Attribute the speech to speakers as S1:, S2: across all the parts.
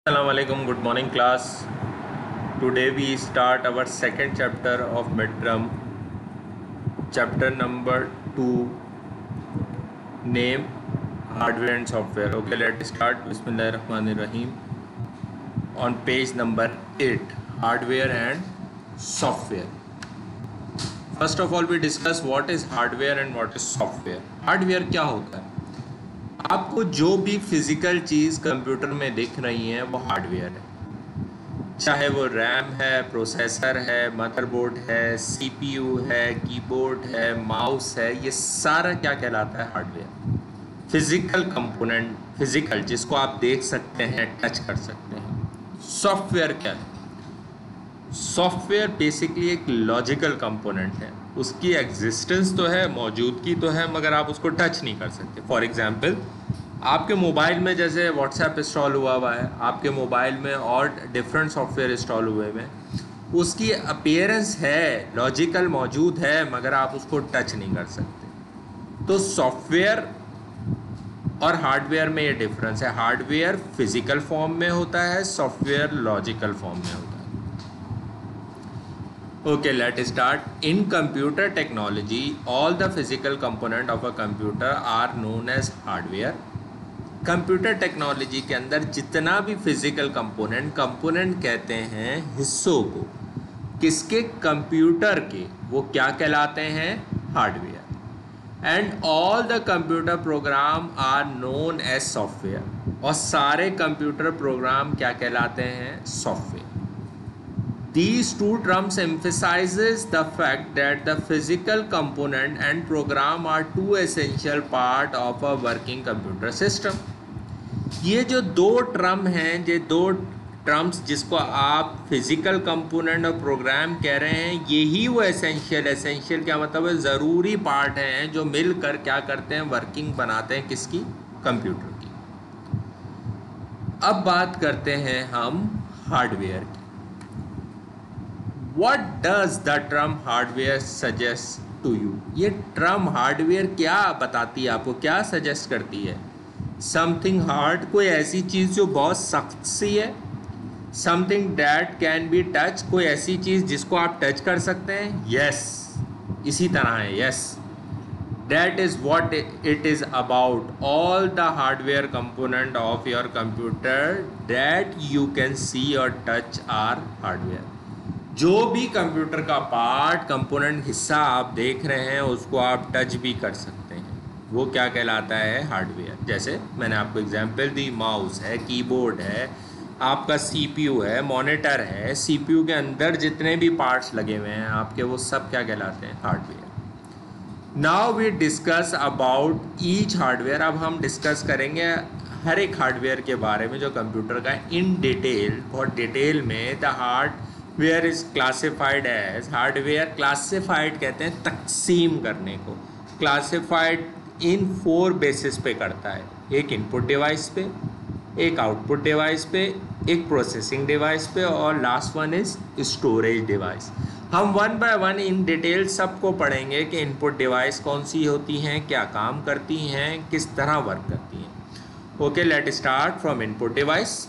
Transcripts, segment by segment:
S1: Assalamualaikum, good morning class. Today we start our second chapter of midterm, chapter number 2, name, hardware and software. Okay, let's start. Bismillahirrahmanirrahim. On page number 8, hardware and software. First of all, we discuss what is hardware and what is software. Hardware क्या होता है? आपको जो भी physical चीज़ computer में दिख रही है वो हार्डवेयर है, चाहे वो रैम है, प्रोसेसर है, मदरबोर्ड है, सीपीयू है, कीबोर्ड है, माउस है, ये सारा क्या कहलाता है? हार्डवेयर। फिजिकल कंपोनेंट, फिजिकल जिसको आप देख सकते हैं, टच कर सकते हैं। सॉफ्टवेयर क्या है? सॉफ्टवेयर बेसिकली एक लॉजिकल कंपोनेंट है, उसकी एग्जिस्टेंस तो है, मौजूदगी तो है, मगर आप उसको टच नहीं कर सकते। फॉर एग्जांपल, आपके मोबाइल में जैसे व्हाट्सएप इंस्टॉल हुआ है, आपके मोबाइल में और डिफरेंट सॉफ्टवेयर इंस्टॉल हुए हैं, उसकी अपीयरेंस है, लॉजिकल मौजूद है, मगर आप उसको टच नहीं कर सकते। तो सॉफ्टवेयर और हार्डवेयर में ये डिफरेंस है। हार्डवेयर फिजिकल फॉर्म में होता है, सॉफ्टवेयर लॉजिकल फॉर्म में होता है। Okay, let's start. In computer technology, all the physical component of a computer are known as hardware. Computer technology के अंदर जितना भी फिजिकल कंपोनेंट कहते हैं हिस्सों को, किसके? कंप्यूटर के, वो क्या कहलाते हैं? Hardware. And all the computer program are known as software, और सारे कंप्यूटर प्रोग्राम क्या कहलाते हैं? Software. These two terms emphasizes the fact that the physical component and program are two essential part of a working computer system. ये जो दो term हैं, ये दो टर्म्स जिसको आप फिजिकल कंपोनेंट और प्रोग्राम कह रहे हैं, यही वो एसेंशियल क्या मतलब है? ज़रूरी पार्ट हैं जो मिलकर क्या करते हैं? वर्किंग बनाते हैं किसकी? कंप्यूटर की। अब बात करते हैं हम हार्डवेयर की। What does the term hardware suggest to you? ये टर्म हार्डवेयर क्या बताती है आपको, क्या सजेस्ट करती है? समथिंग हार्ड, कोई ऐसी चीज़ जो बहुत सख्त सी है। Something that can be touch, कोई ऐसी चीज़ जिसको आप टच कर सकते हैं। यस, इसी तरह है। Yes, that is what it is about. All the hardware component of your computer that you can see or touch are hardware. जो भी कंप्यूटर का पार्ट, कंपोनेंट, हिस्सा आप देख रहे हैं, उसको आप टच भी कर सकते हैं, वो क्या कहलाता है? हार्डवेयर। जैसे मैंने आपको एग्जांपल दी, माउस है, कीबोर्ड है, आपका सीपीयू है, मॉनिटर है, सीपीयू के अंदर जितने भी पार्ट्स लगे हुए हैं आपके, वो सब क्या कहलाते हैं? Hardware. Now we discuss about each hardware. अब हम डिस्कस करेंगे हर एक हार्डवेयर के बारे में जो कंप्यूटर का इन डिटेल, बहुत डिटेल में। The hardware is classified as, hardware classified कहते हैं तकसीम करने को। क्लासिफाइड इन 4 बेसिस पे करता है। एक इनपुट डिवाइस पे, एक आउटपुट डिवाइस पे, एक प्रोसेसिंग डिवाइस पे, और last one is storage device. हम 1 बाय 1 इन डिटेल सबको पढ़ेंगे कि इनपुट डिवाइस कौन सी होती हैं, क्या काम करती हैं, किस तरह वर्क करती हैं। Okay, let start from input device.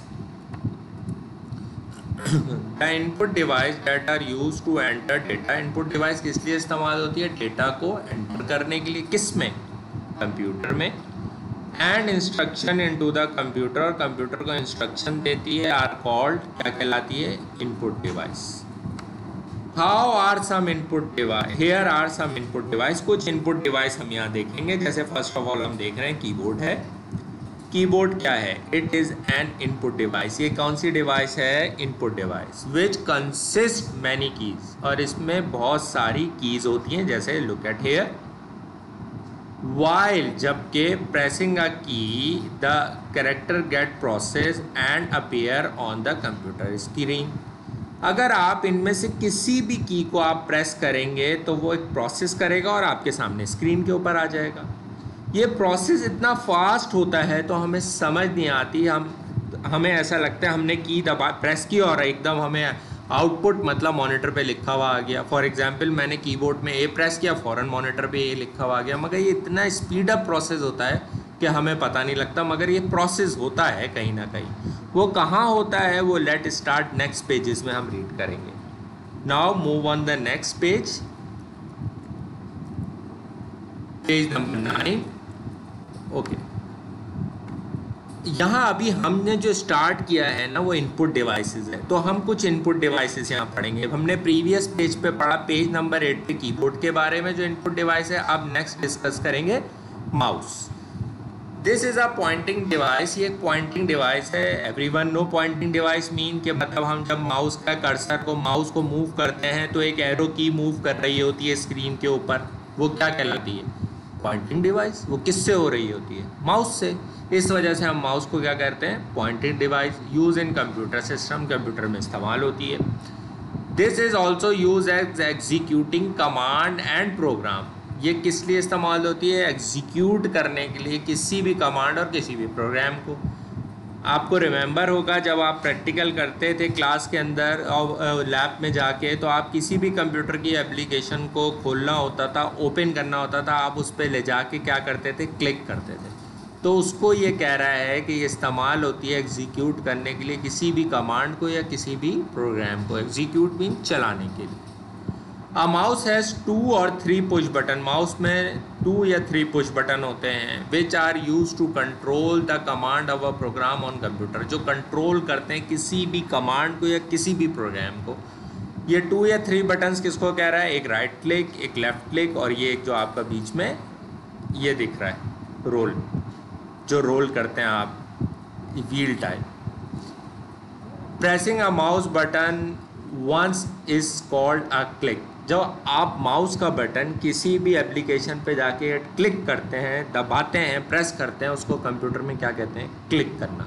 S1: The input device that are use to enter data. Input device किस लिए इस्तेमाल होती है? डेटा को एंटर करने के लिए। किस में? कंप्यूटर में। And instruction into the computer, और कंप्यूटर को इंस्ट्रक्शन देती है, आर कॉल्ड, क्या कहलाती है? Input device. How are some input device? Here are some input device. कुछ इनपुट डिवाइस हम यहाँ देखेंगे। जैसे फर्स्ट ऑफ ऑल हम देख रहे हैं कीबोर्ड है। कीबोर्ड क्या है? It is an input device. ये कौन सी डिवाइस है? Input device. Which consist many keys, और इसमें बहुत सारी कीज होती हैं। जैसे लुक एट हेयर, वाइल, जबकि pressing a key the character get process and appear on the computer screen. अगर आप इनमें से किसी भी की को आप प्रेस करेंगे तो वो एक प्रोसेस करेगा और आपके सामने स्क्रीन के ऊपर आ जाएगा। ये प्रोसेस इतना फास्ट होता है तो हमें समझ नहीं आती, हमें ऐसा लगता है हमने की दबा प्रेस की और एकदम हमें आउटपुट मतलब मॉनिटर पे लिखा हुआ आ गया। फॉर एग्जांपल, मैंने कीबोर्ड में ए प्रेस किया, फ़ौरन मॉनिटर पे ए लिखा हुआ आ गया। मगर ये इतना स्पीड अप प्रोसेस होता है कि हमें पता नहीं लगता, मगर ये प्रोसेस होता है कहीं ना कहीं। वो कहाँ होता है, वो लेट स्टार्ट नेक्स्ट पेजेस में हम रीड करेंगे। Now move on the next page, page number 9। Okay, यहाँ अभी हमने जो स्टार्ट किया है ना वो इनपुट डिवाइसेस है, तो हम कुछ इनपुट डिवाइसेस यहाँ पढ़ेंगे। हमने प्रीवियस पेज पे पढ़ा, पेज नंबर 8 पे कीबोर्ड के बारे में जो इनपुट डिवाइस है। अब नेक्स्ट डिस्कस करेंगे mouse. This is a pointing device, ये एक पॉइंटिंग डिवाइस है। Everyone know pointing device mean कि मतलब हम जब माउस का कर्सर को माउस को मूव करते हैं तो एक एरो की मूव कर रही होती है स्क्रीन के ऊपर, वो क्या कहलाती है, पॉइंटिंग डिवाइस। वो किससे हो रही होती है, माउस से। इस वजह से हम माउस को क्या कहते हैं, pointing device. Use in computer system, computer में इस्तेमाल होती है। This is also use as executing command and program. ये किस लिए इस्तेमाल होती है, एग्जीक्यूट करने के लिए किसी भी कमांड और किसी भी प्रोग्राम को। आपको रिमेंबर होगा जब आप प्रैक्टिकल करते थे क्लास के अंदर और लैब में जाके, तो आप किसी भी कंप्यूटर की एप्लीकेशन को खोलना होता था, ओपन करना होता था, आप उस पर ले जाके क्या करते थे, क्लिक करते थे। तो उसको ये कह रहा है कि ये इस्तेमाल होती है एग्जीक्यूट करने के लिए किसी भी कमांड को या किसी भी प्रोग्राम को। एग्जीक्यूट मीन चलाने के लिए। अ माउस हैज़ 2 और 3 पुश बटन। माउस में 2 या 3 पुश बटन होते हैं which are use to control the command of a program on computer, जो कंट्रोल करते हैं किसी भी कमांड को या किसी भी प्रोग्राम को। ये 2 या 3 बटन्स किसको कह रहा है, एक राइट क्लिक, एक लेफ्ट क्लिक, और ये एक जो आपका बीच में ये दिख रहा है रोल, जो रोल करते हैं आप, wheel type. Pressing a mouse button once is called a click. जब आप माउस का बटन किसी भी एप्लीकेशन पे जाके क्लिक करते हैं, दबाते हैं, प्रेस करते हैं, उसको कंप्यूटर में क्या कहते हैं, क्लिक करना।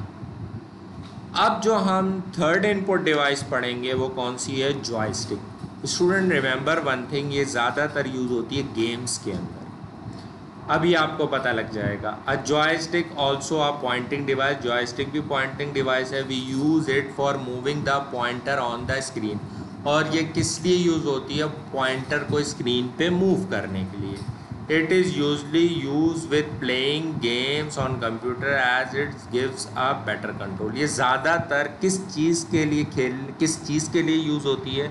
S1: अब जो हम थर्ड इनपुट डिवाइस पढ़ेंगे वो कौन सी है, joystick. Student remember one thing, ये ज़्यादातर यूज़ होती है गेम्स के अंदर। अभी आपको पता लग जाएगा। A joystick also a pointing device, joystick भी पॉइंटिंग डिवाइस है। We use it for moving the pointer on the screen. और ये किस लिए यूज़ होती है, पॉइंटर को स्क्रीन पे मूव करने के लिए। It is usually use with playing games on computer as it gives a better control. ये ज़्यादातर किस चीज़ के लिए किस चीज़ के लिए यूज़ होती है,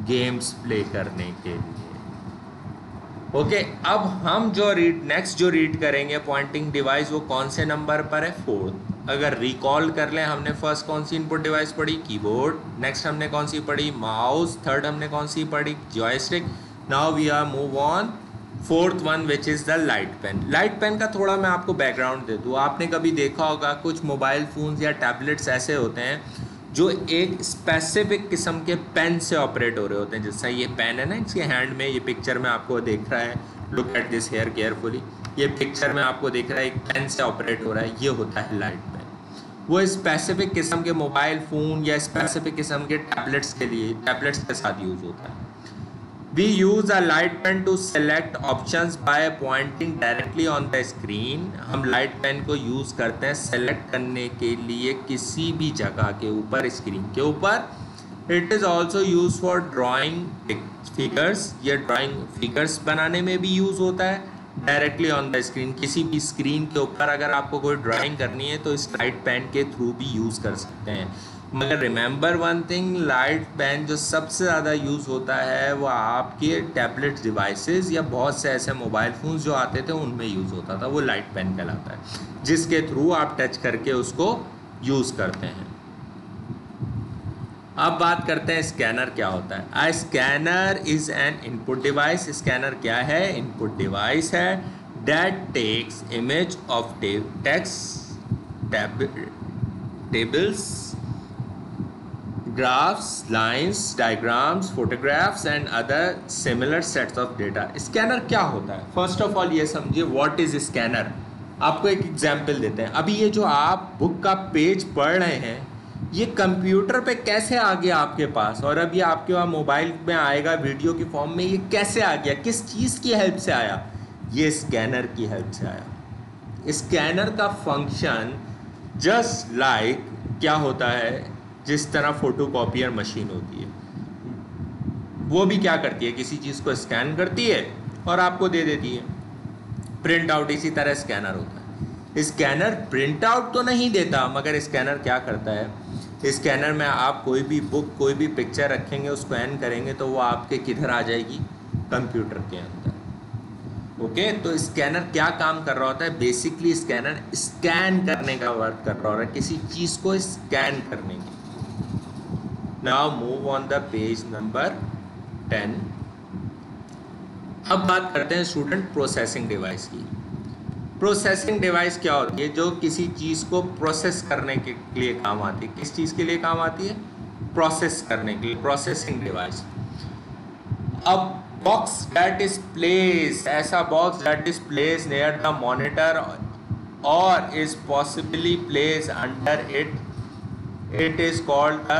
S1: गेम्स प्ले करने के लिए। ओके, अब हम जो नेक्स्ट जो रीड करेंगे पॉइंटिंग डिवाइस, वो कौन से नंबर पर है, 4th। अगर रिकॉल कर लें, हमने फर्स्ट कौन सी इनपुट डिवाइस पढ़ी, कीबोर्ड। नेक्स्ट हमने कौन सी पढ़ी, माउस। थर्ड हमने कौन सी पढ़ी, joystick. Now we are move on 4th one which is the light pen. Light pen का थोड़ा मैं आपको बैकग्राउंड दे दूँ। आपने कभी देखा होगा कुछ मोबाइल फ़ोन्स या टैबलेट्स ऐसे होते हैं जो एक स्पेसिफिक किस्म के पेन से ऑपरेट हो रहे होते हैं। जैसा ये पेन है ना, इसके हैंड में, ये पिक्चर में आपको दिख रहा है, look at this here carefully. ये पिक्चर में आपको दिख रहा है एक पेन से ऑपरेट हो रहा है, ये होता है लाइट पेन। वो स्पेसिफिक किस्म के मोबाइल फ़ोन या स्पेसिफिक किस्म के टैबलेट्स के लिए, टैबलेट्स के साथ यूज़ होता है। We use a light pen to select options by pointing directly on the screen। हम लाइट पेन को यूज़ करते हैं सेलेक्ट करने के लिए किसी भी जगह के ऊपर, स्क्रीन के ऊपर। It is also use for drawing figures, या ड्राइंग फिगर्स बनाने में भी यूज़ होता है डायरेक्टली ऑन द स्क्रीन। किसी भी स्क्रीन के ऊपर अगर आपको कोई ड्राइंग करनी है तो इस लाइट पेन के थ्रू भी यूज़ कर सकते हैं। मगर remember one thing, light pen जो सबसे ज़्यादा यूज़ होता है वो आपके टैबलेट डिवाइसेस या बहुत से ऐसे मोबाइल फ़ोन्स जो आते थे उनमें यूज़ होता था, वो लाइट पेन कहलाता है, जिसके थ्रू आप टच करके उसको यूज़ करते हैं। अब बात करते हैं स्कैनर क्या होता है। A scanner is an input device. Scanner क्या है, इनपुट डिवाइस है that takes image of text, tables, graphs, lines, diagrams, photographs and other similar sets of data। Scanner क्या होता है, फर्स्ट ऑफ ऑल ये समझिए व्हाट इज स्कैनर। आपको एक एग्जांपल देते हैं। अभी ये जो आप बुक का पेज पढ़ रहे हैं ये कंप्यूटर पे कैसे आ गया आपके पास, और अब ये आपके वहाँ मोबाइल में आएगा वीडियो की फॉर्म में, ये कैसे आ गया, किस चीज़ की हेल्प से आया, ये स्कैनर की हेल्प से आया। स्कैनर का फंक्शन जस्ट लाइक क्या होता है, जिस तरह फोटोकॉपियर मशीन होती है, वो भी क्या करती है, किसी चीज़ को स्कैन करती है और आपको दे देती है प्रिंट आउट। इसी तरह स्कैनर होता है। स्कैनर प्रिंट आउट तो नहीं देता, मगर स्कैनर क्या करता है, स्कैनर में आप कोई भी बुक, कोई भी पिक्चर रखेंगे, उसको स्कैन करेंगे तो वो आपके किधर आ जाएगी, कंप्यूटर के अंदर। ओके, तो स्कैनर क्या काम कर रहा होता है, बेसिकली स्कैनर स्कैन करने का वर्क कर रहा होता है, किसी चीज़ को स्कैन करने की। Now move on the page number 10। अब बात करते हैं स्टूडेंट प्रोसेसिंग डिवाइस की। प्रोसेसिंग डिवाइस क्या होती है, जो किसी चीज़ को प्रोसेस करने के लिए काम आती है। किस चीज़ के लिए काम आती है, प्रोसेस करने के लिए, प्रोसेसिंग डिवाइस। अब बॉक्स दैट इज प्लेस, ऐसा box that is place near the monitor और is possibly place under it, it is called the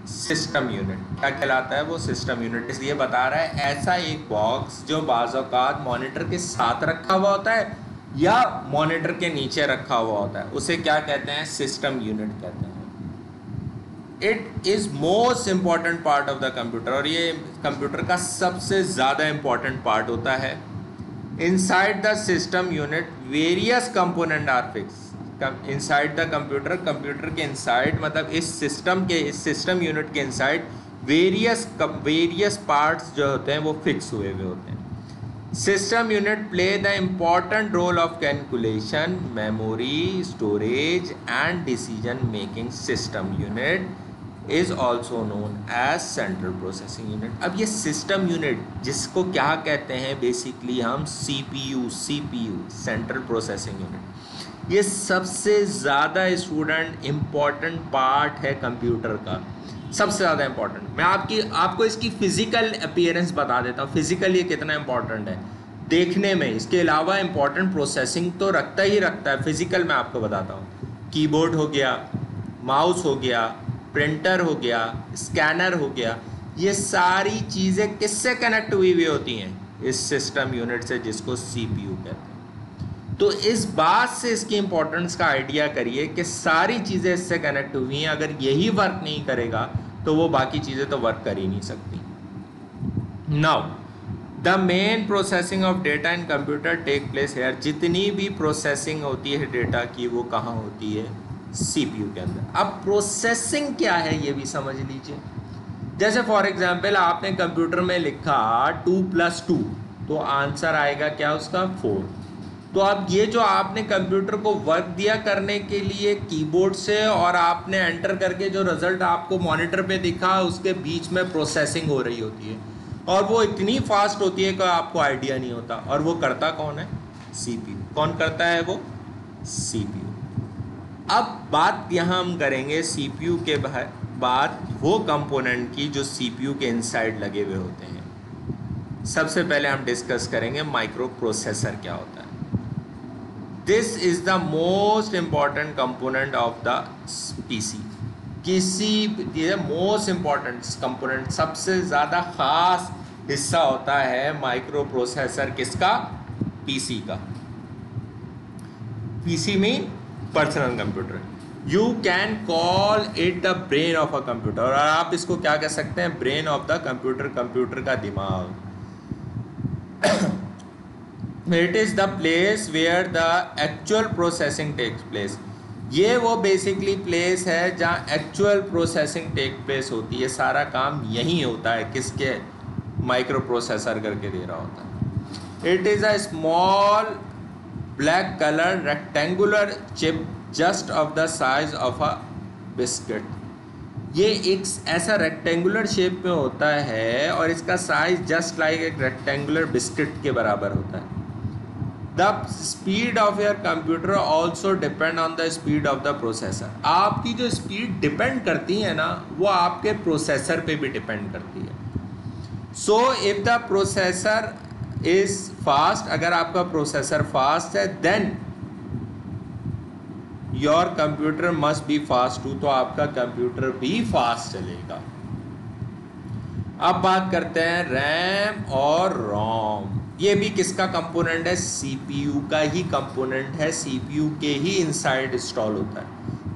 S1: system unit. क्या कहलाता है वो, सिस्टम यूनिट। इसलिए बता रहा है ऐसा एक बॉक्स जो बाज़ औक़ात मॉनिटर के साथ रखा हुआ होता है या मॉनिटर के नीचे रखा हुआ होता है, उसे क्या कहते हैं, सिस्टम यूनिट कहते हैं। It is most important part of the computer, और ये कंप्यूटर का सबसे ज़्यादा इम्पॉर्टेंट पार्ट होता है। Inside the system unit various component are fix. Inside the computer, computer के इनसाइड मतलब इस सिस्टम यूनिट के इनसाइड वेरियस पार्ट्स जो होते हैं वो फिक्स हुए हुए होते हैं। System unit play the important role of calculation, memory, storage and decision making. System unit is also known as central processing unit. अब ये सिस्टम यूनिट जिसको क्या कहते हैं, बेसिकली हम CPU, सेंट्रल प्रोसेसिंग यूनिट, ये सबसे ज़्यादा स्टूडेंट इम्पॉर्टेंट पार्ट है कंप्यूटर का, सबसे ज़्यादा इम्पॉर्टेंट। मैं आपको इसकी फ़िज़िकल अपीयरेंस बता देता हूँ, फिज़िकल ये कितना इम्पॉर्टेंट है देखने में। इसके अलावा इम्पॉर्टेंट प्रोसेसिंग तो रखता ही रखता है। फिज़िकल मैं आपको बताता हूँ, कीबोर्ड हो गया, माउस हो गया, प्रिंटर हो गया, स्कैनर हो गया, ये सारी चीज़ें किससे कनेक्ट हुई हुई होती हैं, इस सिस्टम यूनिट से, जिसको CPU कहते हैं। तो इस बात से इसकी इम्पोर्टेंस का आइडिया करिए कि सारी चीज़ें इससे कनेक्ट हुई हैं। अगर यही वर्क नहीं करेगा तो वो बाकी चीज़ें तो वर्क कर ही नहीं सकती। Now the main processing of data in computer take place here. जितनी भी प्रोसेसिंग होती है डेटा की वो कहाँ होती है, CPU के अंदर। अब प्रोसेसिंग क्या है ये भी समझ लीजिए। जैसे फॉर एग्जाम्पल आपने कंप्यूटर में लिखा 2 + 2 तो आंसर आएगा क्या उसका, 4। तो अब ये जो आपने कंप्यूटर को वर्क दिया करने के लिए कीबोर्ड से, और आपने एंटर करके जो रिज़ल्ट आपको मॉनिटर पे दिखा, उसके बीच में प्रोसेसिंग हो रही होती है, और वो इतनी फास्ट होती है कि आपको आइडिया नहीं होता। और वो करता कौन है, CPU। कौन करता है वो, CPU। अब बात यहाँ हम करेंगे CPU के बाद वो कंपोनेंट की जो CPU के इनसाइड लगे हुए होते हैं। सबसे पहले हम डिस्कस करेंगे माइक्रो प्रोसेसर क्या होता है। This is the most important component of the PC। Most important component, सबसे ज़्यादा ख़ास हिस्सा होता है माइक्रो प्रोसेसर किसका, PC का। PC mean personal computer. You can call it the brain of a computer, और आप इसको क्या कह सकते हैं, brain of the computer, computer का दिमाग। It is the place where the actual processing takes place. ये वो बेसिकली प्लेस है जहाँ एक्चुअल प्रोसेसिंग टेक प्लेस होती है। सारा काम यहीं होता है, किसके, माइक्रो प्रोसेसर करके दे रहा होता है। It is a small black colour rectangular chip just of the size of a biscuit. ये एक ऐसा रेक्टेंगुलर शेप में होता है और इसका साइज जस्ट लाइक एक रेक्टेंगुलर बिस्किट के बराबर होता है। The speed of your computer also depend on the speed of the processor. आपकी जो स्पीड डिपेंड करती है ना, वो आपके प्रोसेसर पे भी डिपेंड करती है। So if the processor is fast, अगर आपका प्रोसेसर फास्ट है, then your computer must be fast too, तो आपका कंप्यूटर भी फास्ट चलेगा। अब बात करते हैं रैम और रोम। ये भी किसका कंपोनेंट है, CPU का ही कंपोनेंट है, CPU के ही इनसाइड इंस्टॉल होता है,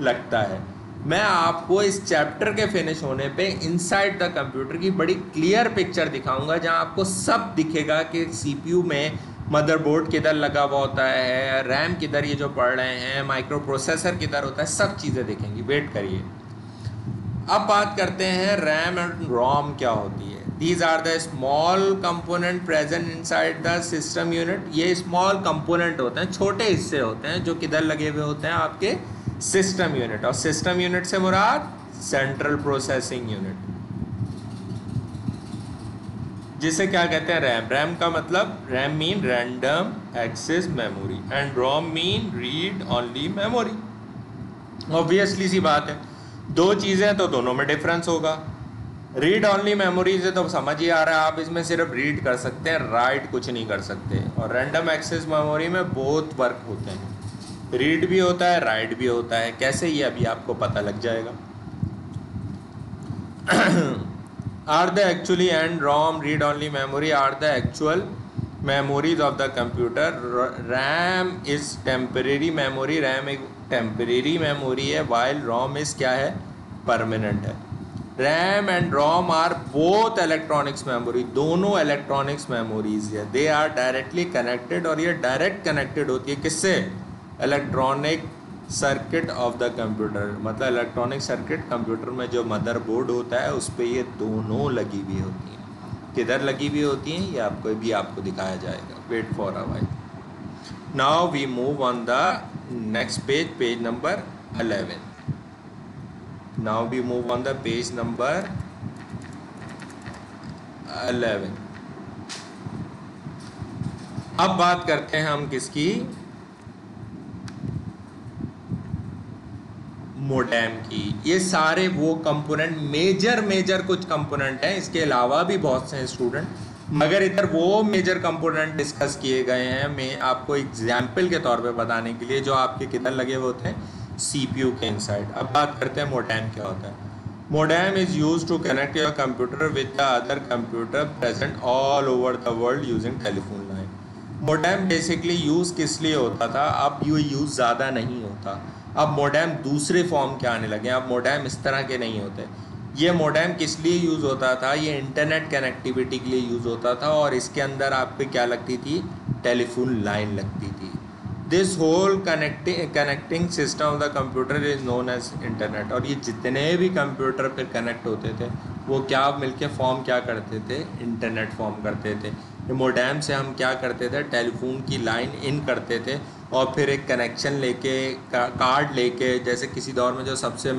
S1: लगता है। मैं आपको इस चैप्टर के फिनिश होने पे इनसाइड द कंप्यूटर की बड़ी क्लियर पिक्चर दिखाऊंगा, जहां आपको सब दिखेगा कि CPU में मदरबोर्ड किधर लगा हुआ होता है, रैम किधर, ये जो पढ़ रहे हैं, माइक्रो प्रोसेसर किधर होता है, सब चीज़ें देखेंगे, वेट करिए। अब बात करते हैं रैम एंड रोम क्या होती है। These are the small component present inside the system unit. ये स्मॉल कंपोनेंट होते हैं, छोटे हिस्से होते हैं जो किधर लगे हुए होते हैं, आपके सिस्टम यूनिट। और सिस्टम यूनिट से मुराद सेंट्रल प्रोसेसिंग यूनिट, जिसे क्या कहते हैं, रैम। रैम का मतलब, RAM mean random access memory and ROM mean read only memory. Obviously सी बात है, दो चीज़ें तो दोनों में डिफरेंस होगा। रीड ओनली मेमोरी से तो समझ ही आ रहा है, आप इसमें सिर्फ रीड कर सकते हैं, राइट कुछ नहीं कर सकते। और रैंडम एक्सेस मेमोरी में बहुत वर्क होते हैं, रीड भी होता है, राइट भी होता है। कैसे, ये अभी आपको पता लग जाएगा। Are the actually and ROM read only memory are the actual memories of the computer. RAM is temporary memory, RAM एक temporary memory है, while ROM is क्या है, permanent है। RAM and ROM are both electronics memory, दोनों electronics memories है। They are directly connected, और ये direct connected होती है किससे, electronic circuit of the computer. मतलब इलेक्ट्रॉनिक सर्किट, कंप्यूटर में जो मदरबोर्ड होता है उस पर ये दोनों लगी हुई होती हैं। किधर लगी हुई होती हैं, ये आपको दिखाया जाएगा। Wait for a while. Now we move on the next page, page number 11। Now we move on the page number 11। अब बात करते हैं हम किसकी, मोडेम की। ये सारे वो कंपोनेंट, मेजर कुछ कंपोनेंट हैं, इसके अलावा भी बहुत से स्टूडेंट, मगर इधर वो मेजर कंपोनेंट डिस्कस किए गए हैं। मैं आपको एग्जाम्पल के तौर पे बताने के लिए, जो आपके किधर लगे हुए होते हैं, सीपीयू के इनसाइड। अब बात करते हैं मोडेम क्या होता है। Modem is use to connect your computer with the other computer present all over the world using telephone line. Modem basically use किस लिए होता था, अब ये यूज़ ज़्यादा नहीं होता। अब मोडेम दूसरे फॉर्म के आने लगे, अब मोडेम इस तरह के नहीं होते। ये मोडेम किस लिए यूज़ होता था, ये इंटरनेट कनेक्टिविटी के लिए यूज़ होता था, और इसके अंदर आप पे क्या लगती थी, टेलीफोन लाइन लगती थी। This whole connecting system of the computer is known as internet. और ये जितने भी कंप्यूटर पे कनेक्ट होते थे वो क्या मिलके फॉर्म क्या करते थे, इंटरनेट फॉर्म करते थे। मोडेम से हम क्या करते थे, टेलीफोन की लाइन इन करते थे, और फिर एक कनेक्शन लेके, कार्ड लेके, जैसे किसी दौर में जो सबसे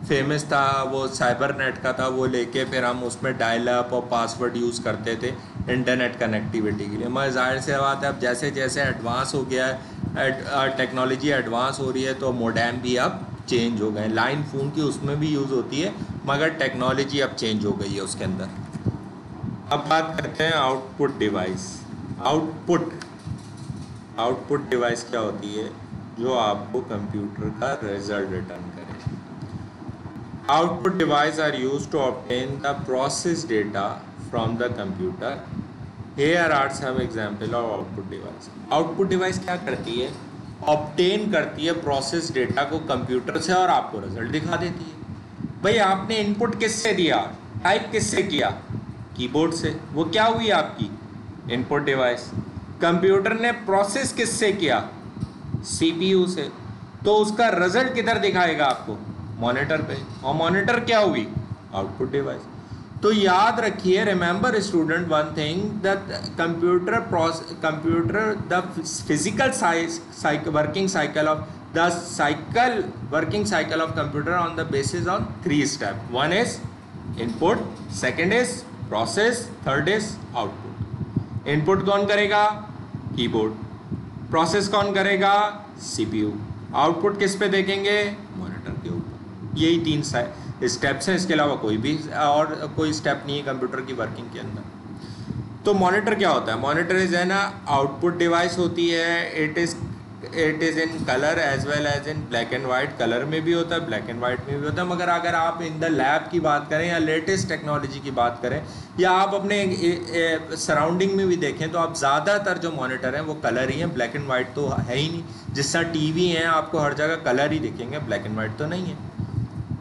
S1: फेमस था वो साइबर नेट का था, वो लेके फिर हम उसमें डायल अप और पासवर्ड यूज़ करते थे इंटरनेट कनेक्टिविटी के लिए। मगर जाहिर सी बात है, अब जैसे जैसे एडवांस हो गया है, टेक्नोलॉजी एडवांस हो रही है, तो मोडेम भी अब चेंज हो गए। लाइन फ़ोन की उसमें भी यूज़ होती है, मगर टेक्नोलॉजी अब चेंज हो गई है उसके अंदर। अब बात करते हैं आउटपुट डिवाइस। आउटपुट डिवाइस क्या होती है, जो आपको कंप्यूटर का रिजल्ट रिटर्न करे। Output device are used to obtain the process data from the computer. Here are some example of output device. Output device क्या करती है, ऑब्टेन करती है प्रोसेस डेटा को कंप्यूटर से, और आपको रिजल्ट दिखा देती है। भाई आपने इनपुट किससे दिया, टाइप किससे किया, कीबोर्ड से, वो क्या हुई आपकी इनपुट डिवाइस। कंप्यूटर ने प्रोसेस किससे किया, सीपीयू से, तो उसका रिजल्ट किधर दिखाएगा आपको, मॉनिटर पे, और मॉनिटर क्या हुई, आउटपुट डिवाइस। तो याद रखिए, remember student one thing, that computer the physical working cycle of computer on the basis on 3 step. One is input, second is process, third is output. Input कौन करेगा, keyboard. Process कौन करेगा, CPU. Output किस पे देखेंगे, monitor के ऊपर। यही 3 स्टेप्स हैं, इसके अलावा कोई भी और कोई स्टेप नहीं है कंप्यूटर की वर्किंग के अंदर। तो मॉनिटर क्या होता है, मॉनिटर इज है ना आउटपुट डिवाइस होती है। It is in colour as well as in black and white. Colour में भी होता है, ब्लैक एंड वाइट में भी होता है। मगर अगर आप इन द लैब की बात करें या लेटेस्ट टेक्नोलॉजी की बात करें, या आप अपने सराउंडिंग में भी देखें, तो आप ज़्यादातर जो मॉनिटर हैं वो कलर ही हैं, ब्लैक एंड वाइट तो है ही नहीं। जिस तरह टीवी हैं, आपको हर जगह कलर ही दिखेंगे, ब्लैक एंड वाइट तो नहीं है।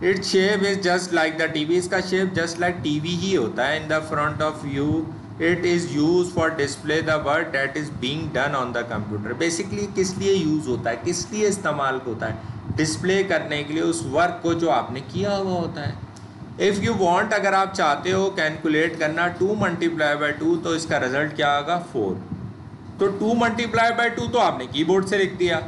S1: Its shape is just like the TV. इसका शेप जस्ट लाइक टीवी ही होता है। In the front of view it is use for display the work that is being done on the computer. Basically किस लिए use होता है, किस लिए इस्तेमाल होता है, डिस्प्ले करने के लिए उस वर्क को जो आपने किया हुआ होता है। इफ़ यू वांट, अगर आप चाहते हो कैलकुलेट करना 2 मल्टीप्लाई बाई 2, तो इसका रिजल्ट क्या आएगा 4। तो 2 मल्टीप्लाई बाई 2 तो आपने कीबोर्ड से लिख दिया।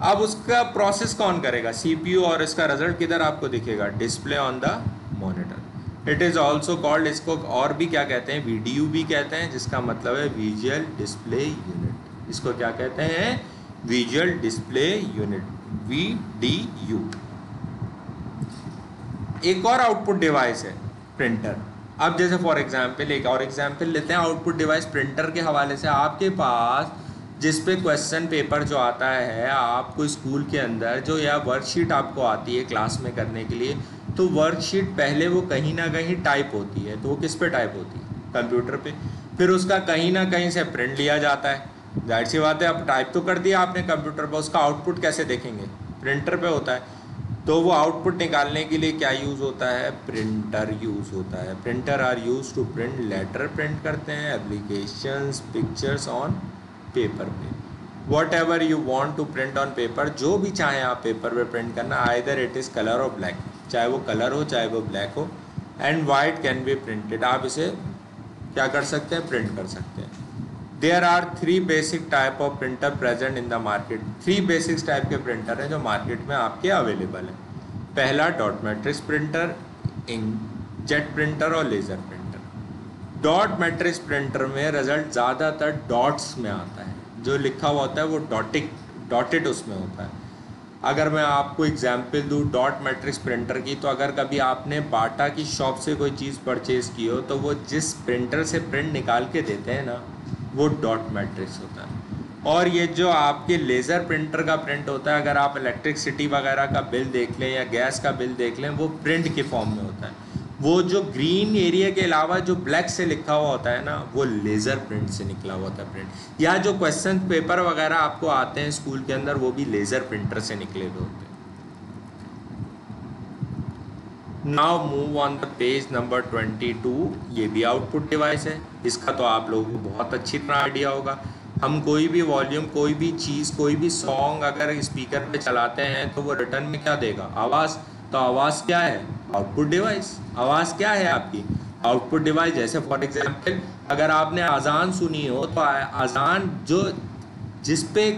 S1: अब उसका प्रोसेस कौन करेगा, सीपीयू, और इसका रिजल्ट किधर आपको दिखेगा, display on the monitor. It is also called, इसको और भी क्या कहते हैं, वीडीयू भी कहते हैं, जिसका मतलब है विजुअल डिस्प्ले यूनिट। इसको क्या कहते हैं, विजुअल डिस्प्ले यूनिट, VDU। एक और आउटपुट डिवाइस है प्रिंटर। अब जैसे फॉर एग्जांपल एक और एग्जांपल लेते हैं आउटपुट डिवाइस प्रिंटर के हवाले से। आपके पास जिस पे क्वेश्चन पेपर जो आता है आपको स्कूल के अंदर, जो या वर्कशीट आपको आती है क्लास में करने के लिए, तो वर्कशीट पहले वो कहीं ना कहीं टाइप होती है। तो वो किस पे टाइप होती है, कंप्यूटर पे। फिर उसका कहीं ना कहीं से प्रिंट लिया जाता है। जाहिर सी बात है, अब टाइप तो कर दिया आपने कंप्यूटर पर, उसका आउटपुट कैसे देखेंगे, प्रिंटर पे होता है। तो वो आउटपुट निकालने के लिए क्या यूज़ होता है, प्रिंटर यूज़ होता है। Printer are use to print letter, print करते हैं एप्लीकेशंस, पिक्चर्स ऑन पेपर पे। Whatever you want to print on paper, जो भी चाहें आप पेपर पे प्रिंट करना, आइदर इट इज़ कलर और ब्लैक, चाहे वो कलर हो चाहे वो ब्लैक हो, and white can be printed. आप इसे क्या कर सकते हैं, प्रिंट कर सकते हैं। There are 3 basic type of printer present in the market. 3 basics type के प्रिंटर हैं जो मार्केट में आपके अवेलेबल हैं। पहला dot matrix printer, inkjet printer और laser printer. Dot matrix printer में रिजल्ट ज़्यादातर डॉट्स में आता है, जो लिखा हुआ होता है वो डॉटेड उसमें होता है। अगर मैं आपको एग्जांपल दूँ डॉट मैट्रिक्स प्रिंटर की, तो अगर कभी आपने बाटा की शॉप से कोई चीज़ परचेज़ की हो, तो वो जिस प्रिंटर से प्रिंट निकाल के देते हैं ना, वो डॉट मैट्रिक्स होता है। और ये जो आपके लेज़र प्रिंटर का प्रिंट होता है, अगर आप इलेक्ट्रिसिटी वगैरह का बिल देख लें या गैस का बिल देख लें, वो प्रिंट के फॉर्म में होता है। वो जो ग्रीन एरिया के अलावा जो ब्लैक से लिखा हुआ होता है ना, वो लेज़र प्रिंट से निकला हुआ होता है प्रिंट। या जो क्वेश्चन पेपर वगैरह आपको आते हैं स्कूल के अंदर, वो भी लेज़र प्रिंटर से निकले हुए होते हैं। Now move on the page number 22। ये भी आउटपुट डिवाइस है। इसका तो आप लोगों को बहुत अच्छी तरह आइडिया होगा। हम कोई भी वॉल्यूम, कोई भी चीज़, कोई भी सॉन्ग अगर स्पीकर पे चलाते हैं तो वो रिटर्न में क्या देगा, आवाज़। तो आवाज़ क्या है, आउटपुट डिवाइस। आवाज़ क्या है आपकी, आउटपुट डिवाइस। जैसे फॉर एग्जांपल अगर आपने अजान सुनी हो, तो अजान जो जिस पे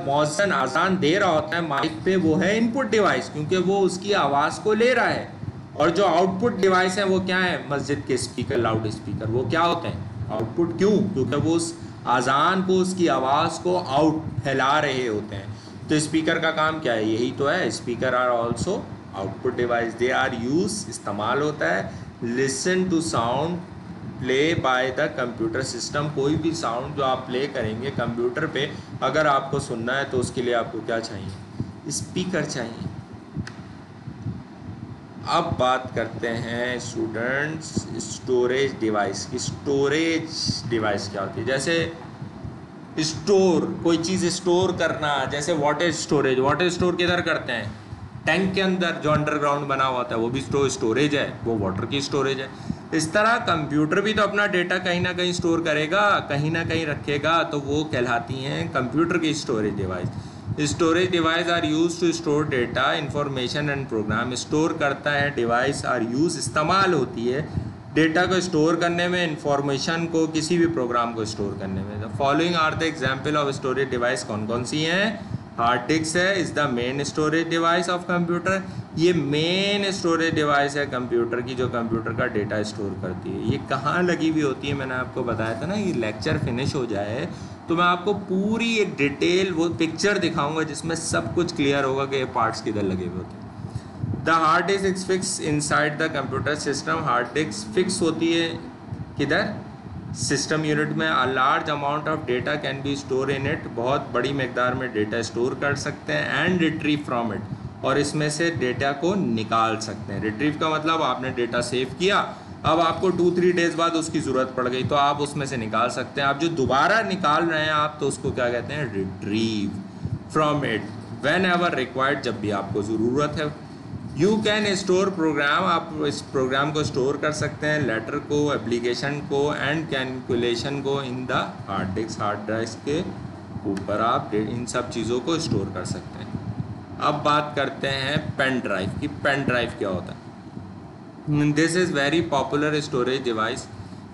S1: मौज़न अजान दे रहा होता है माइक पे, वो है इनपुट डिवाइस, क्योंकि वो उसकी आवाज़ को ले रहा है। और जो आउटपुट डिवाइस है वो क्या है, मस्जिद के स्पीकर, लाउड स्पीकर, वो क्या होते हैं, आउटपुट। क्यों, क्योंकि वो उस अजान को, उसकी आवाज़ को आउट फैला रहे होते हैं। तो स्पीकर का काम क्या है, यही तो है। Speaker are also output device. They are use, इस्तेमाल होता है, listen to sound play by the computer system. कोई भी साउंड जो आप प्ले करेंगे कंप्यूटर पे, अगर आपको सुनना है तो उसके लिए आपको क्या चाहिए, स्पीकर चाहिए। अब बात करते हैं स्टूडेंट्स स्टोरेज डिवाइस की। स्टोरेज डिवाइस क्या होती है, जैसे स्टोर, कोई चीज़ स्टोर करना, जैसे वाटर स्टोरेज। वाटर स्टोर किधर करते हैं, टैंक के अंदर जो अंडरग्राउंड बना हुआ था, वो भी स्टोरेज है, वो वाटर की स्टोरेज है। इस तरह कंप्यूटर भी तो अपना डेटा कहीं ना कहीं स्टोर करेगा, कहीं ना कहीं रखेगा, तो वो कहलाती हैं कंप्यूटर की storage device. Storage device are use to store data, information and program. Store करता है डिवाइस, आर यूज, इस्तेमाल होती है डेटा को स्टोर करने में, इंफॉर्मेशन को, किसी भी प्रोग्राम को स्टोर करने में। The following are the example of storage device. कौन कौन सी हैं, हार्ड डिस्क है, is the main storage device of computer. ये मेन स्टोरेज डिवाइस है कंप्यूटर की, जो कंप्यूटर का डेटा स्टोर करती है। ये कहाँ लगी हुई होती है, मैंने आपको बताया था ना। ये लेक्चर फिनिश हो जाए तो मैं आपको पूरी एक डिटेल वो पिक्चर दिखाऊंगा, जिसमें सब कुछ क्लियर होगा कि ये पार्ट्स किधर लगे हुए होते हैं। The hard disk is fix inside the computer system. Hard disk fix होती है किधर, सिस्टम यूनिट में। A large amount of data can be store in it. बहुत बड़ी मकदार में डेटा स्टोर कर सकते हैं। एंड रिट्रीव फ्रॉम इट, और इसमें से डेटा को निकाल सकते हैं। रिट्रीव का मतलब आपने डेटा सेव किया, अब आपको 2-3 डेज बाद उसकी ज़रूरत पड़ गई, तो आप उसमें से निकाल सकते हैं। आप जो दोबारा निकाल रहे हैं आप, तो उसको क्या कहते हैं, retrieve from it. When ever required, जब भी आपको ज़रूरत है। यू कैन स्टोर प्रोग्राम, आप इस प्रोग्राम को स्टोर कर सकते हैं, लेटर को, एप्लीकेशन को एंड कैलकुलेशन को in the hard disk, hard drive के ऊपर आप इन सब चीज़ों को स्टोर कर सकते हैं। अब बात करते हैं पेन ड्राइव की। पेन ड्राइव क्या होता है? This is very popular storage device.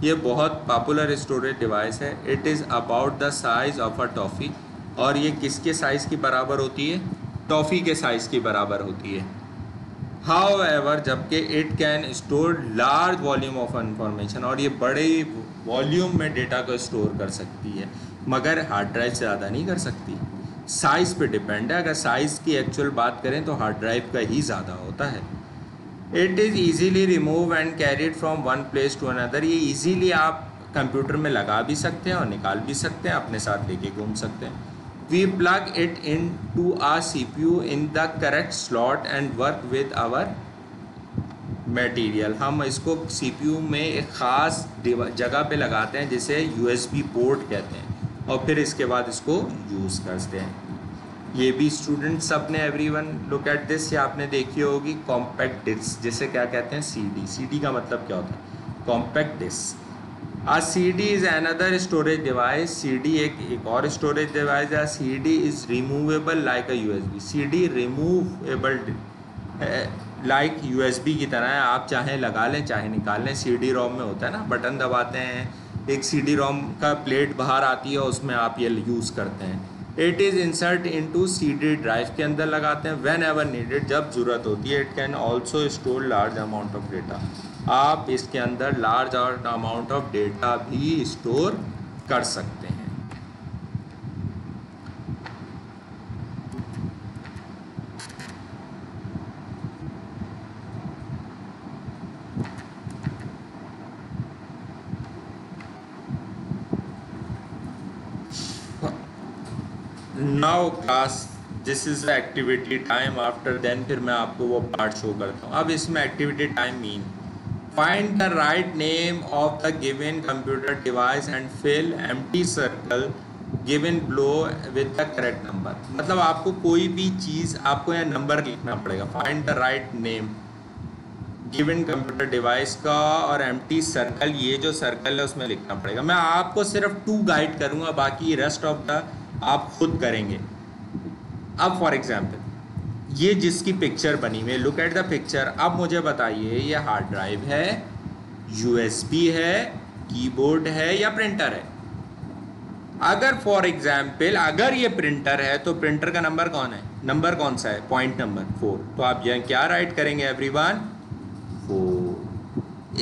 S1: ये बहुत पॉपुलर स्टोरेज डिवाइस है। It is about the size of a toffee, और ये किसके साइज़ की बराबर होती है? टॉफ़ी के साइज़ की बराबर होती है। हाउ एवर, जबकि it can store large volume of information, और ये बड़े वॉल्यूम में डेटा को स्टोर कर सकती है, मगर हार्ड ड्राइव से ज़्यादा नहीं कर सकती। साइज़ पे डिपेंड है। अगर साइज़ की एक्चुअल बात करें तो हार्ड ड्राइव का ही ज़्यादा होता है। It is easily remove and carried from one place to another, ये ईजीली आप कंप्यूटर में लगा भी सकते हैं और निकाल भी सकते हैं, अपने साथ लेके घूम सकते हैं। We plug it into a CPU in the correct slot and work with our material. हम इसको CPU में एक ख़ास जगह पे लगाते हैं जिसे USB पोर्ट कहते हैं, और फिर इसके बाद इसको यूज़ करते हैं। ये भी स्टूडेंट सब ने, एवरीवन लुक एट दिस, ये आपने देखी होगी कॉम्पैक्ट डिस्क, जिसे क्या कहते हैं? CD। CD का मतलब क्या होता है? Compact disc. A CD is another storage device। CD एक और स्टोरेज डिवाइस है। CD is removable like a USB। CD removable like USB की तरह है, आप चाहे लगा लें चाहे निकाल लें। CD-ROM में होता है ना, बटन दबाते हैं, एक CD-ROM का प्लेट बाहर आती है, उसमें आप ये यूज़ करते हैं। It is insert into CD drive के अंदर लगाते हैं व्हेन एवर नीडेड, जब ज़रूरत होती है। It can also store large amount of data, आप इसके अंदर लार्ज अमाउंट ऑफ डेटा भी स्टोर कर सकते हैं। Now class, this is activity time. After then फिर मैं आपको वो पार्ट शो करता हूँ। अब इसमें activity time mean find the right name of the given computer device and fill empty circle given below with the correct number. मतलब आपको कोई भी चीज़, आपको यहाँ नंबर लिखना पड़ेगा। Find the right name given computer device का, और एम्प्टी सर्कल, ये जो सर्कल है उसमें लिखना पड़ेगा। मैं आपको सिर्फ 2 गाइड करूँगा, बाकी रेस्ट ऑफ द आप खुद करेंगे। अब फॉर एग्जाम्पल ये जिसकी पिक्चर बनी हुई है, लुक एट द पिक्चर। अब मुझे बताइए ये हार्ड ड्राइव है, USB है, कीबोर्ड है या प्रिंटर है? अगर फॉर एग्जाम्पल अगर ये प्रिंटर है तो प्रिंटर का नंबर कौन है? नंबर कौन सा है? Point number 4। तो आप यह क्या राइट करेंगे एवरीवन? 4।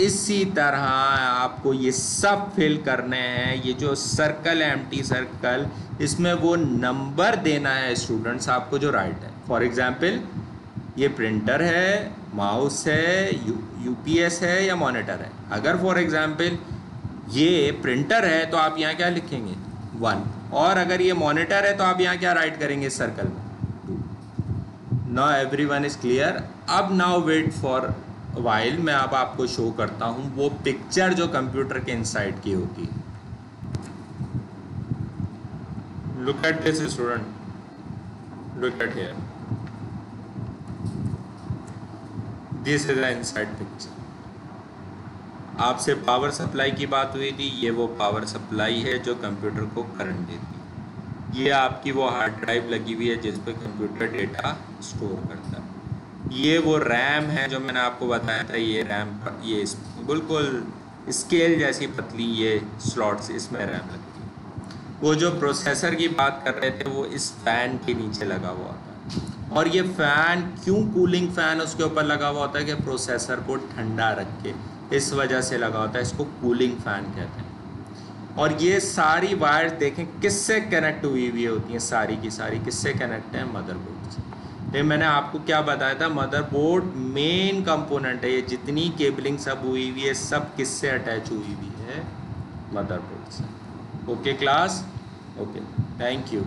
S1: इसी तरह आपको ये सब फिल करने हैं। ये जो सर्कल है, एम्प्टी सर्कल, इसमें वो नंबर देना है स्टूडेंट्स आपको जो राइट है। फॉर एग्जांपल ये प्रिंटर है, माउस है, UPS है या मॉनिटर है। अगर फॉर एग्जांपल ये प्रिंटर है तो आप यहाँ क्या लिखेंगे? 1। और अगर ये मॉनिटर है तो आप यहाँ क्या राइट करेंगे सर्कल में? 2। Now everyone is clear. अब नाउ वेट फॉर वाइल, मैं अब आपको शो करता हूँ वो पिक्चर जो कंप्यूटर के इनसाइड की होती है। Look at this student, look at here, this is the inside picture. आपसे पावर सप्लाई की बात हुई थी, ये वो पावर सप्लाई है जो कंप्यूटर को करंट देती है। ये आपकी वो हार्ड ड्राइव लगी हुई है जिस पे कंप्यूटर डेटा स्टोर करता है। ये वो रैम है जो मैंने आपको बताया था। ये रैम, ये बिल्कुल स्केल जैसी पतली ये स्लॉट्स, इसमें रैम लगती है। वो जो प्रोसेसर की बात कर रहे थे वो इस फैन के नीचे लगा हुआ होता है। और ये फ़ैन क्यों कूलिंग फ़ैन उसके ऊपर लगा हुआ होता है? कि प्रोसेसर को ठंडा रखे, इस वजह से लगा होता है। इसको कूलिंग फ़ैन कहते हैं। और ये सारी वायर्स देखें किससे कनेक्ट हुई हुई होती हैं, सारी की सारी किससे कनेक्ट है? मदरबोर्ड से। ये मैंने आपको क्या बताया था? मदरबोर्ड मेन कंपोनेंट है। ये जितनी केबलिंग सब हुई हुई है सब किससे अटैच हुई हुई है? मदरबोर्ड से। Okay class, okay, thank you.